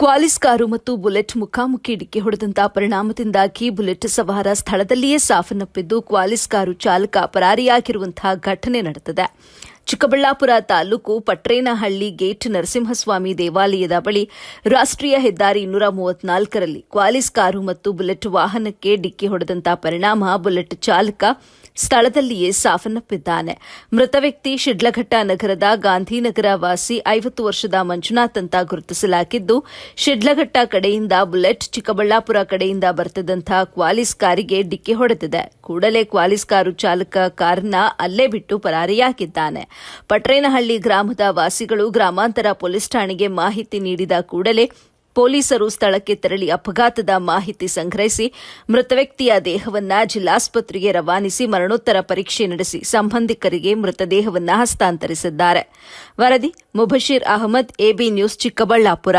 Qualis car ಮತ್ತು bullet ಮುಖಾಮುಖಿ ಡಿಕ್ಕಿ ಹೊಡೆದಂತಹ ಪರಿಣಾಮದಿಂದಾಗಿ ಬುಲೆಟ್ ಸವಾರ ಸ್ಥಳದಲ್ಲಿಯೇ ಸಾವನ್ನಪ್ಪಿದ್ದು ಕ್ವಾಲಿಸ್ ಕಾರು ಚಾಲಕ ಪರಾರಿಯಾಗಿರುವಂತಹ ಘಟನೆ ನಡೆದಿದೆ. ಚಿಕ್ಕಬಳ್ಳಾಪುರ ತಾಲೂಕು ಪಟ್ರೇನಹಳ್ಳಿ ಗೇಟ್ ನರಸಿಂಹಸ್ವಾಮಿ ದೇವಾಲಯದ ಬಳಿ ರಾಷ್ಟ್ರೀಯ ಹೆದ್ದಾರಿ 234ರಲ್ಲಿ ಕ್ವಾಲಿಸ್ ಕಾರು ಮತ್ತು ಬುಲೆಟ್ ವಾಹನಕ್ಕೆ ಡಿಕ್ಕಿ ಹೊಡೆದಂತಹ ಪರಿಣಾಮ ಬುಲೆಟ್ ಚಾಲಕ ಸ್ಥಳದಲ್ಲಿಯೇ ಸಾವನ್ನಪ್ಪಿದ್ದಾನೆ. ಮೃತ ವ್ಯಕ್ತಿ ಶಿಡ್ಲಘಟ್ಟ ನಗರದ ಗಾಂಧಿನಗರ ವಾಸಿ 50 ವರ್ಷದ ಮಂಜುನಾಥ್ ಅಂತ ಗುರುತಿಸಲಾಗಿದ್ದು, ಶಿಡ್ಲಘಟ್ಟ ಕಡೆಯಿಂದ ಬುಲೆಟ್ ಚಿಕ್ಕಬಳ್ಳಾಪುರ ಕಡೆಯಿಂದ ಬರುತ್ತಿದ್ದಂತಹ ಕ್ವಾಲಿಸ್ ಕಾರಿಗೆ ಡಿಕ್ಕಿ ಹೊಡೆದಿದೆ. ಕೂಡಲೇ ಕ್ವಾಲಿಸ್ ಕಾರು ಚಾಲಕ ಕಾರನ್ನ ಅಲ್ಲೇ ಬಿಟ್ಟು ಪರಾರಿಯಾಗಿದ್ದಾನೆ. ಪಟ್ರೇನಹಳ್ಳಿ ಗ್ರಾಮದ ವಾಸಿಗಳು ಗ್ರಾಮಾಂತರ ಪೊಲೀಸ್ ಠಾಣೆಗೆ ಮಾಹಿತಿ ನೀಡಿದ ಕೂಡಲೇ ಪೊಲೀಸರು ಸ್ಥಳಕ್ಕೆ ತೆರಳಿ ಅಪಘಾತದ ಮಾಹಿತಿ ಸಂಗ್ರಹಿಸಿ ಮೃತ ವ್ಯಕ್ತಿಯ ದೇಹವನ್ನು ಜಿಲ್ಲಾಸ್ಪತ್ರೆಗೆ ರವಾನಿಸಿ ಮರಣೋತ್ತರ ಪರೀಕ್ಷೆ ನಡೆಸಿ ಸಂಬಂಧಿಕರಿಗೆ ಮೃತದೇಹವನ್ನು ಹಸ್ತಾಂತರಿಸಿದ್ದಾರೆ. ವರದಿ ಮುಬಶೀರ್ ಅಹಮದ್, ಎಬಿ ನ್ಯೂಸ್, ಚಿಕ್ಕಬಳ್ಳಾಪುರ.